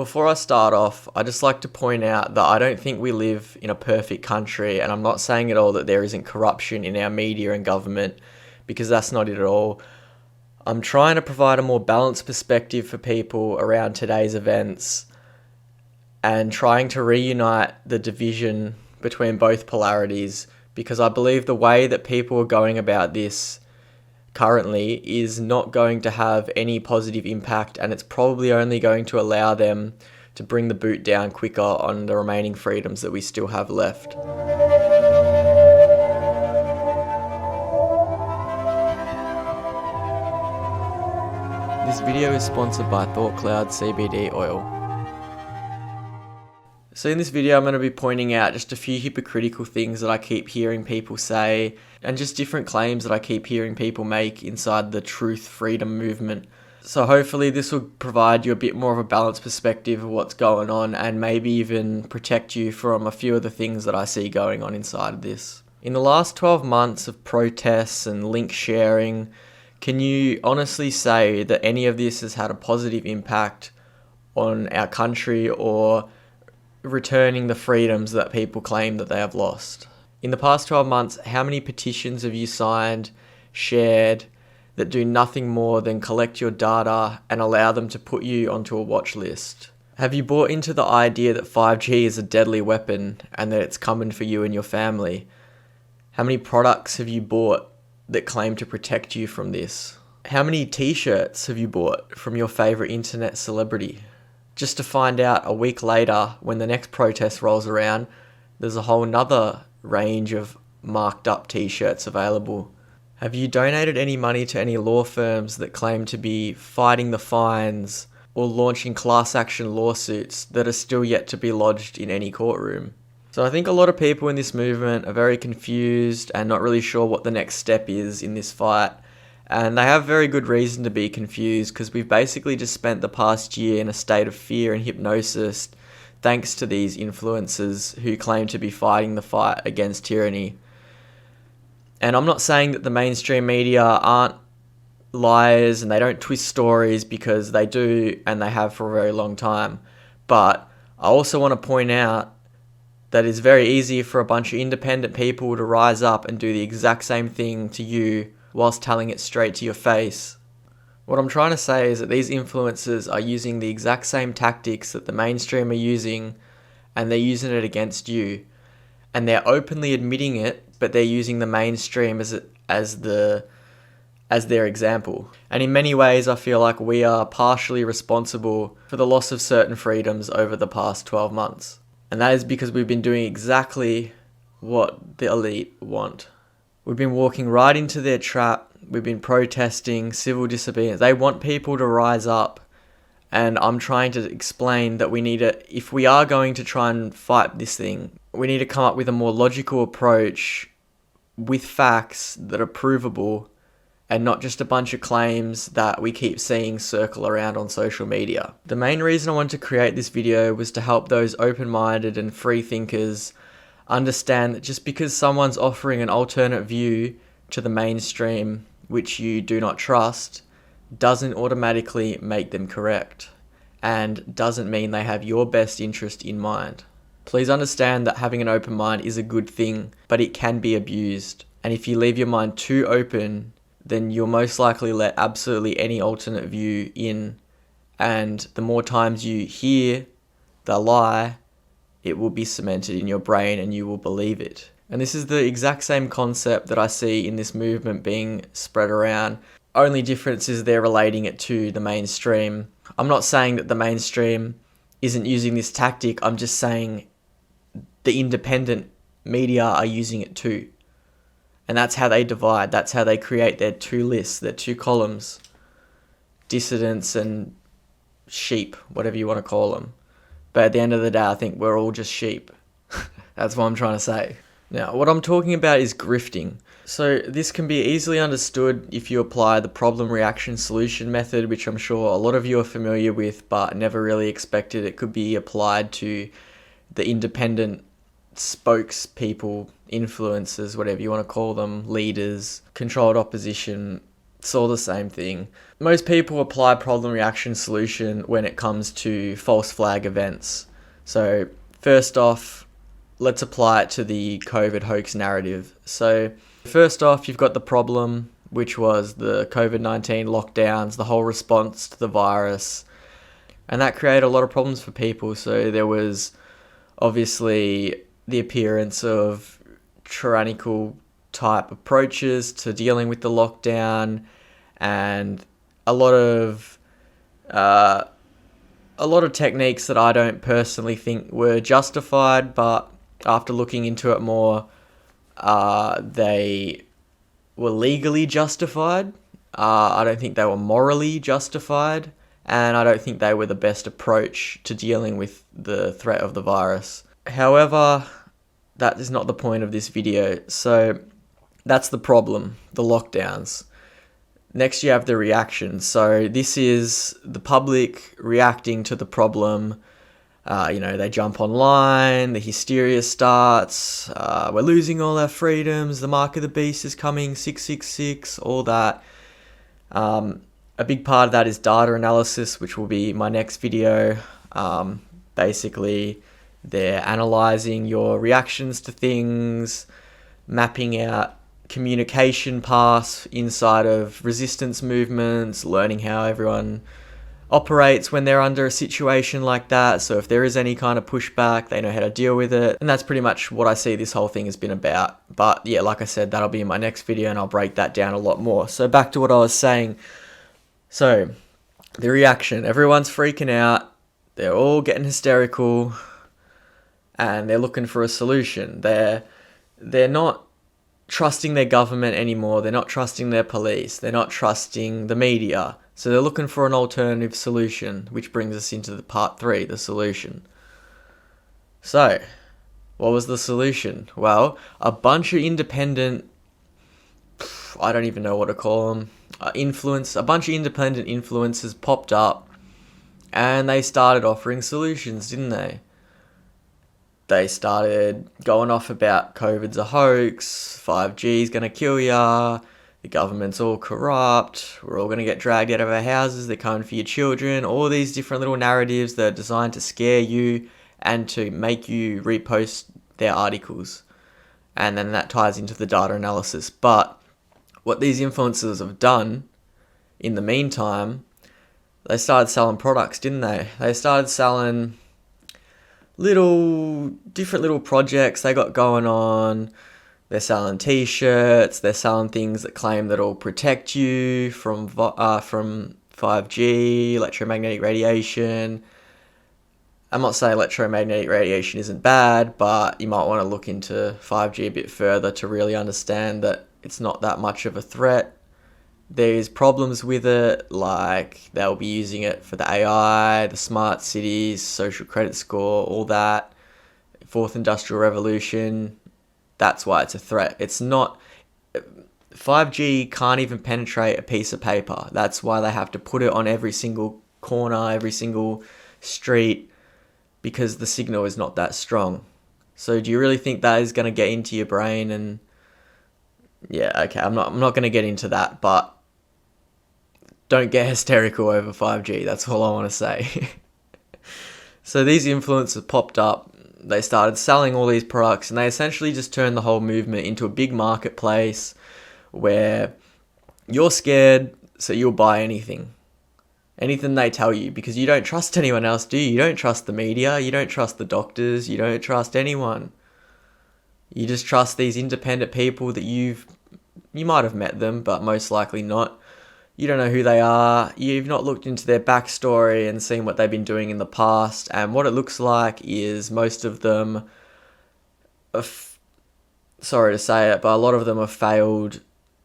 Before I start off, I'd just like to point out that I don't think we live in a perfect country, and I'm not saying at all that there isn't corruption in our media and government, because that's not it at all. I'm trying to provide a more balanced perspective for people around today's events and trying to reunite the division between both polarities, because I believe the way that people are going about this currently is not going to have any positive impact, and it's probably only going to allow them to bring the boot down quicker on the remaining freedoms that we still have left. This video is sponsored by Thought Cloud CBD oil. So in this video, I'm going to be pointing out just a few hypocritical things that I keep hearing people say, and just different claims that I keep hearing people make inside the truth freedom movement. So hopefully this will provide you a bit more of a balanced perspective of what's going on, and maybe even protect you from a few of the things that I see going on inside of this. In the last 12 months of protests and link sharing, can you honestly say that any of this has had a positive impact on our country or returning the freedoms that people claim that they have lost? In the past 12 months, how many petitions have you signed, shared, that do nothing more than collect your data and allow them to put you onto a watch list? Have you bought into the idea that 5G is a deadly weapon and that it's coming for you and your family? How many products have you bought that claim to protect you from this? How many t-shirts have you bought from your favorite internet celebrity? Just to find out a week later, when the next protest rolls around, there's a whole nother range of marked up t-shirts available. Have you donated any money to any law firms that claim to be fighting the fines or launching class action lawsuits that are still yet to be lodged in any courtroom? So I think a lot of people in this movement are very confused and not really sure what the next step is in this fight. And they have very good reason to be confused, because we've basically just spent the past year in a state of fear and hypnosis thanks to these influencers who claim to be fighting the fight against tyranny. And I'm not saying that the mainstream media aren't liars and they don't twist stories, because they do, and they have for a very long time. But I also want to point out that it's very easy for a bunch of independent people to rise up and do the exact same thing to you whilst telling it straight to your face. What I'm trying to say is that these influencers are using the exact same tactics that the mainstream are using, and they're using it against you. And they're openly admitting it, but they're using the mainstream as their example. And in many ways, I feel like we are partially responsible for the loss of certain freedoms over the past 12 months. And that is because we've been doing exactly what the elite want. We've been walking right into their trap. We've been protesting civil disobedience. They want people to rise up. And I'm trying to explain that if we are going to try and fight this thing, we need to come up with a more logical approach with facts that are provable, and not just a bunch of claims that we keep seeing circle around on social media. The main reason I wanted to create this video was to help those open-minded and free thinkers understand that just because someone's offering an alternate view to the mainstream, which you do not trust, doesn't automatically make them correct, and doesn't mean they have your best interest in mind. Please understand that having an open mind is a good thing, but it can be abused. And if you leave your mind too open, then you'll most likely let absolutely any alternate view in. And the more times you hear the lie, it will be cemented in your brain and you will believe it. And this is the exact same concept that I see in this movement being spread around. Only difference is they're relating it to the mainstream. I'm not saying that the mainstream isn't using this tactic. I'm just saying the independent media are using it too. And that's how they divide. That's how they create their two lists, their two columns. Dissidents and sheep, whatever you want to call them. But at the end of the day, I think we're all just sheep. That's what I'm trying to say. Now, what I'm talking about is grifting. So this can be easily understood if you apply the problem reaction solution method, which I'm sure a lot of you are familiar with, but never really expected it could be applied to the independent spokespeople, influencers, whatever you want to call them, leaders, controlled opposition, It's all the same thing. Most people apply problem reaction solution when it comes to false flag events. So first off, let's apply it to the COVID hoax narrative. So first off, you've got the problem, which was the COVID-19 lockdowns, the whole response to the virus. And that created a lot of problems for people. So there was obviously the appearance of tyrannical type approaches to dealing with the lockdown, and a lot of techniques that I don't personally think were justified, but after looking into it more, they were legally justified. I don't think they were morally justified, and I don't think they were the best approach to dealing with the threat of the virus. However, that is not the point of this video. So that's the problem, the lockdowns. Next, you have the reaction. So this is the public reacting to the problem. They jump online, the hysteria starts, we're losing all our freedoms, the mark of the beast is coming, 666, all that. A big part of that is data analysis, which will be my next video. Basically, they're analyzing your reactions to things, mapping out communication paths inside of resistance movements, learning how everyone operates when they're under a situation like that. So if there is any kind of pushback, they know how to deal with it. And that's pretty much what I see this whole thing has been about. But yeah, like I said, that'll be in my next video and I'll break that down a lot more. So back to what I was saying. So the reaction, everyone's freaking out. They're all getting hysterical and they're looking for a solution. They're not trusting their government anymore. They're not trusting their police. They're not trusting the media. So they're looking for an alternative solution, which brings us into the part 3, the solution. So, what was the solution? Well, a bunch of independent, I don't even know what to call them, a bunch of independent influencers popped up and they started offering solutions, didn't they? They started going off about COVID's a hoax, 5G's going to kill ya, the government's all corrupt, we're all going to get dragged out of our houses, they're coming for your children, all these different little narratives that are designed to scare you and to make you repost their articles. And then that ties into the data analysis. But what these influencers have done in the meantime, they started selling products, didn't they? They started selling different little projects they got going on. They're selling t-shirts, they're selling things that claim that it'll protect you from 5G, electromagnetic radiation. I'm not saying electromagnetic radiation isn't bad, but you might want to look into 5G a bit further to really understand that it's not that much of a threat. There's problems with it, like they'll be using it for the AI, the smart cities, social credit score, all that. Fourth Industrial Revolution. That's why it's a threat. It's not... 5G can't even penetrate a piece of paper. That's why they have to put it on every single corner, every single street, because the signal is not that strong. So do you really think that is going to get into your brain? And yeah, okay, I'm not going to get into that, but don't get hysterical over 5G. That's all I want to say. So these influencers popped up. They started selling all these products and they essentially just turned the whole movement into a big marketplace where you're scared, so you'll buy anything they tell you, because you don't trust anyone else, do you? You don't trust the media, you don't trust the doctors, you don't trust anyone. You just trust these independent people that you might have met them, but most likely not. You don't know who they are. You've not looked into their backstory and seen what they've been doing in the past. And what it looks like is most of them, sorry to say it, but a lot of them have failed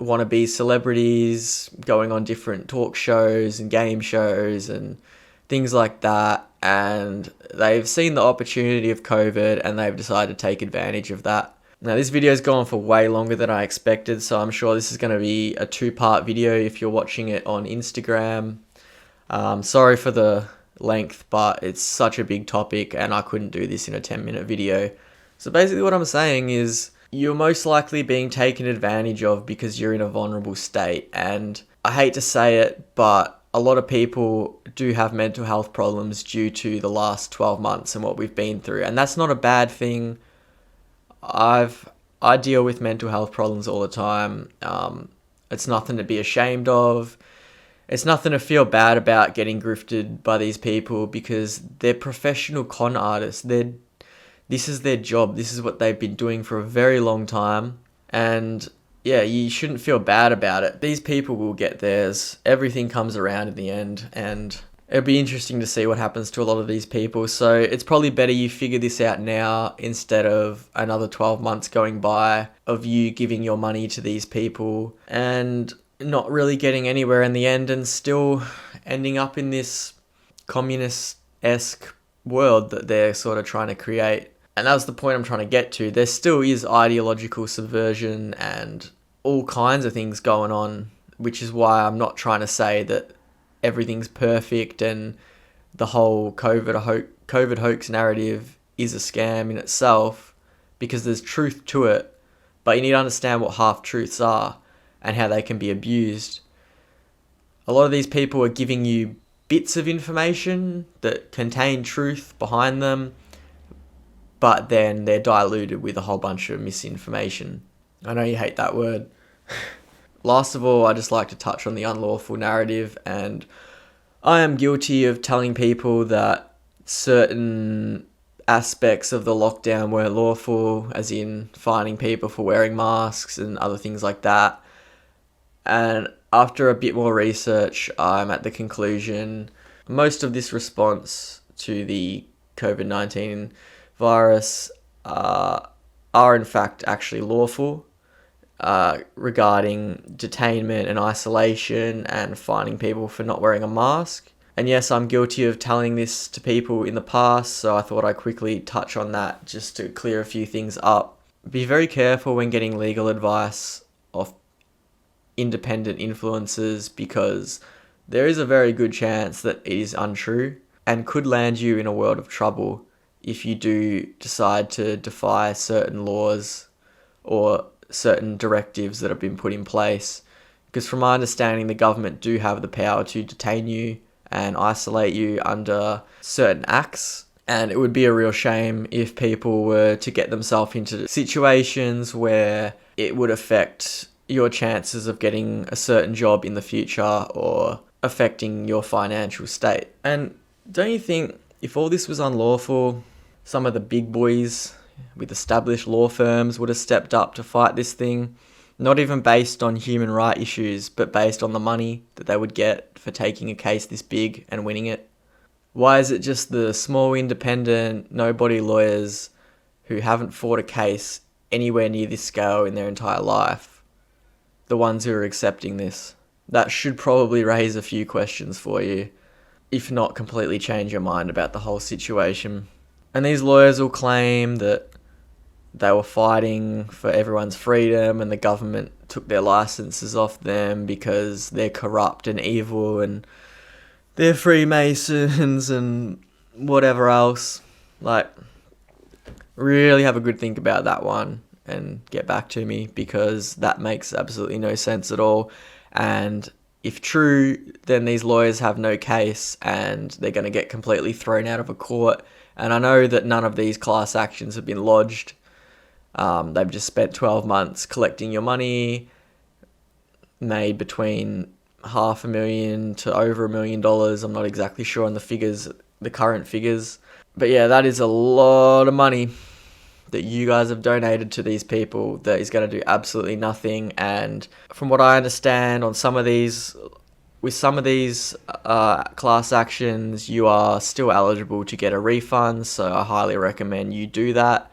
wannabe celebrities, going on different talk shows and game shows and things like that. And they've seen the opportunity of COVID and they've decided to take advantage of that. Now this video's gone for way longer than I expected, so I'm sure this is going to be a 2-part video if you're watching it on Instagram. Sorry for the length, but it's such a big topic and I couldn't do this in a 10-minute video. So basically what I'm saying is you're most likely being taken advantage of because you're in a vulnerable state, and I hate to say it, but a lot of people do have mental health problems due to the last 12 months and what we've been through. And that's not a bad thing. I deal with mental health problems all the time. It's nothing to be ashamed of. It's nothing to feel bad about getting grifted by these people because they're professional con artists. This is their job. This is what they've been doing for a very long time. And yeah, you shouldn't feel bad about it. These people will get theirs. Everything comes around in the end, and it'll be interesting to see what happens to a lot of these people. So it's probably better you figure this out now instead of another 12 months going by of you giving your money to these people and not really getting anywhere in the end and still ending up in this communist-esque world that they're sort of trying to create. And that was the point I'm trying to get to. There still is ideological subversion and all kinds of things going on, which is why I'm not trying to say that everything's perfect and the whole COVID hoax narrative is a scam in itself, because there's truth to it, but you need to understand what half-truths are and how they can be abused. A lot of these people are giving you bits of information that contain truth behind them, but then they're diluted with a whole bunch of misinformation. I know you hate that word. Last of all, I just like to touch on the unlawful narrative, and I am guilty of telling people that certain aspects of the lockdown were lawful, as in fining people for wearing masks and other things like that. And after a bit more research, I'm at the conclusion most of this response to the COVID-19 virus are in fact actually lawful, regarding detainment and isolation and fining people for not wearing a mask. And yes, I'm guilty of telling this to people in the past, so I thought I'd quickly touch on that just to clear a few things up. Be very careful when getting legal advice of independent influencers, because there is a very good chance that it is untrue and could land you in a world of trouble if you do decide to defy certain laws or certain directives that have been put in place. Because from my understanding, the government do have the power to detain you and isolate you under certain acts. And it would be a real shame if people were to get themselves into situations where it would affect your chances of getting a certain job in the future or affecting your financial state. And don't you think if all this was unlawful, some of the big boys with established law firms would have stepped up to fight this thing, not even based on human rights issues, but based on the money that they would get for taking a case this big and winning it? Why is it just the small independent nobody lawyers who haven't fought a case anywhere near this scale in their entire life, the ones who are accepting this? That should probably raise a few questions for you, if not completely change your mind about the whole situation. And these lawyers will claim that they were fighting for everyone's freedom and the government took their licenses off them because they're corrupt and evil and they're Freemasons and whatever else. Like, really have a good think about that one and get back to me, because that makes absolutely no sense at all. And if true, then these lawyers have no case and they're going to get completely thrown out of a court. And I know that none of these class actions have been lodged. They've just spent 12 months collecting your money, made between $500,000 to over $1 million. I'm not exactly sure on the figures, the current figures. But yeah, that is a lot of money that you guys have donated to these people that is going to do absolutely nothing. And from what I understand on some of these, with some of these class actions, you are still eligible to get a refund. So I highly recommend you do that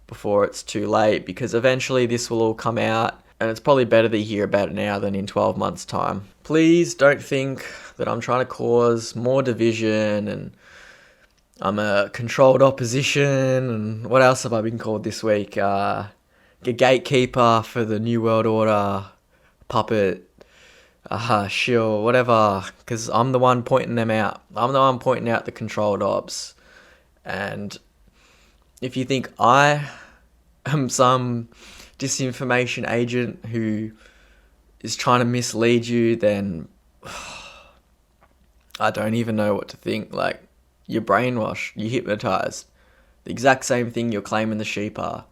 before it's too late, because eventually this will all come out and it's probably better that you hear about it now than in 12 months' time. Please don't think that I'm trying to cause more division and I'm a controlled opposition and what else have I been called this week? A gatekeeper for the New World Order, puppet, shill, whatever, because I'm the one pointing them out. I'm the one pointing out the controlled ops. And if you think I am some disinformation agent who is trying to mislead you, then I don't even know what to think. Like, you're brainwashed, you're hypnotized. The exact same thing you're claiming the sheep are.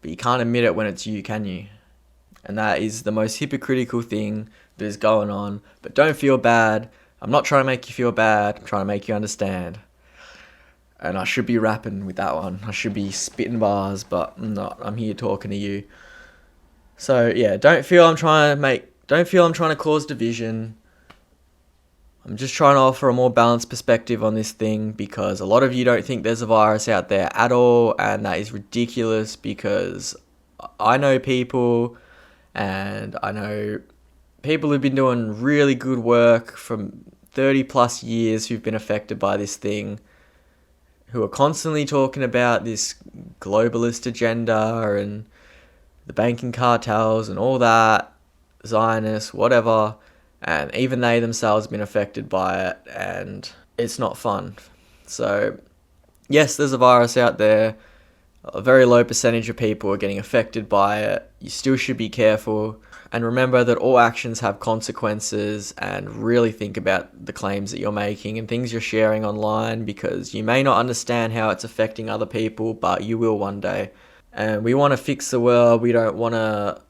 But you can't admit it when it's you, can you? And that is the most hypocritical thing that is going on. But don't feel bad. I'm not trying to make you feel bad. I'm trying to make you understand. And I should be rapping with that one. I should be spitting bars, but I'm not. I'm here talking to you. So yeah, don't feel I'm trying to cause division. I'm just trying to offer a more balanced perspective on this thing, because a lot of you don't think there's a virus out there at all, and that is ridiculous, because I know people, and I know people who've been doing really good work from 30 plus years who've been affected by this thing, who are constantly talking about this globalist agenda and the banking cartels and all that, Zionists, whatever, and even they themselves have been affected by it, and it's not fun. So, yes, there's a virus out there. A very low percentage of people are getting affected by it. You still should be careful. And remember that all actions have consequences, and really think about the claims that you're making and things you're sharing online, because you may not understand how it's affecting other people, but you will one day. And we want to fix the world. We don't want to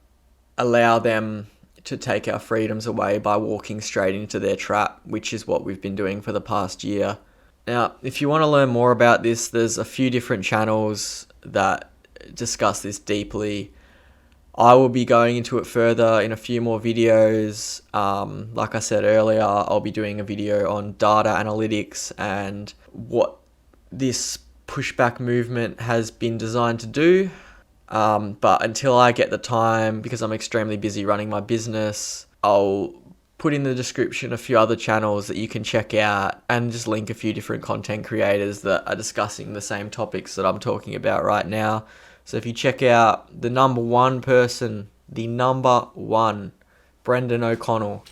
allow them to take our freedoms away by walking straight into their trap, which is what we've been doing for the past year. Now, if you want to learn more about this, there's a few different channels that discuss this deeply. I will be going into it further in a few more videos. Like I said earlier, I'll be doing a video on data analytics and what this pushback movement has been designed to do. But until I get the time, because I'm extremely busy running my business, I'll put in the description a few other channels that you can check out, and just link a few different content creators that are discussing the same topics that I'm talking about right now. So if you check out the number one, Brendan O'Connell,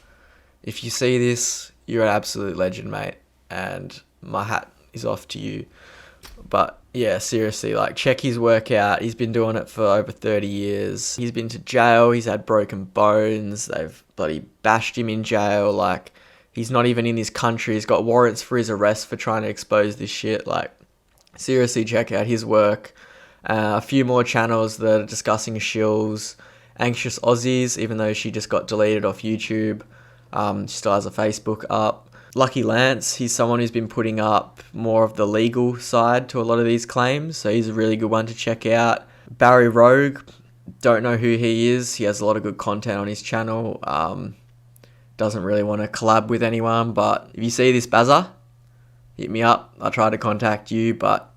if you see this, you're an absolute legend, mate, and my hat is off to you. But yeah, seriously, like, check his work out. He's been doing it for over 30 years. He's been to jail. He's had broken bones. They've bloody bashed him in jail. Like, he's not even in this country. He's got warrants for his arrest for trying to expose this shit. Like, seriously, check out his work. A few more channels that are discussing shills. Anxious Aussies, even though she just got deleted off YouTube. She still has a Facebook up. Lucky Lance, he's someone who's been putting up more of the legal side to a lot of these claims, so he's a really good one to check out. Barry Rogue, don't know who he is. He has a lot of good content on his channel. Doesn't really want to collab with anyone, but if you see this, Bazza, hit me up. I tried to contact you, but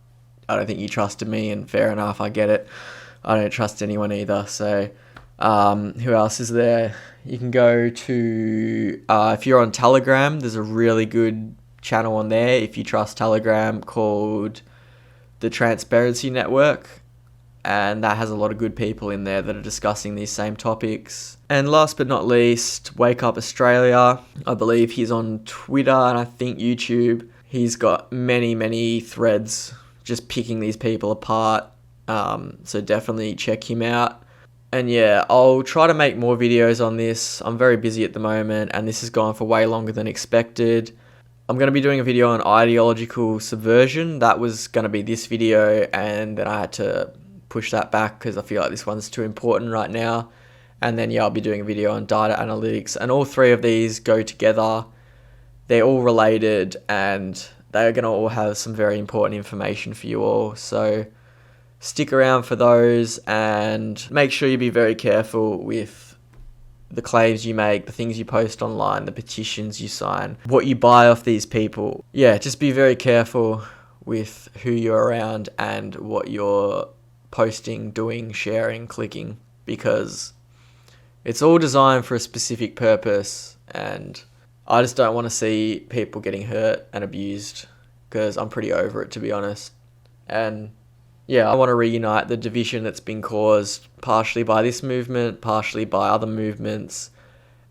I don't think you trusted me, and fair enough, I get it. I don't trust anyone either, so who else is there? You can go to, if you're on Telegram, there's a really good channel on there, if you trust Telegram, called The Transparency Network, and that has a lot of good people in there that are discussing these same topics. And last but not least, Wake Up Australia. I believe he's on Twitter and I think YouTube. He's got many threads just picking these people apart, so definitely check him out. And yeah, I'll try to make more videos on this. I'm very busy at the moment, and this has gone for way longer than expected. I'm going to be doing a video on ideological subversion. That was going to be this video, and then I had to push that back because I feel like this one's too important right now. And then yeah, I'll be doing a video on data analytics, and all three of these go together. They're all related, and they're going to all have some very important information for you all. So stick around for those, and make sure you be very careful with the claims you make, the things you post online, the petitions you sign, what you buy off these people. Yeah, just be very careful with who you're around and what you're posting, doing, sharing, clicking, because it's all designed for a specific purpose, and I just don't want to see people getting hurt and abused, because I'm pretty over it, to be honest. And yeah, I want to reunite the division that's been caused partially by this movement, partially by other movements,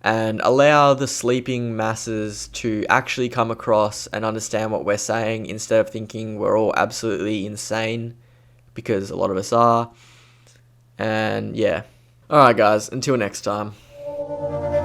and allow the sleeping masses to actually come across and understand what we're saying, instead of thinking we're all absolutely insane, because a lot of us are. And yeah. Alright guys, until next time. you.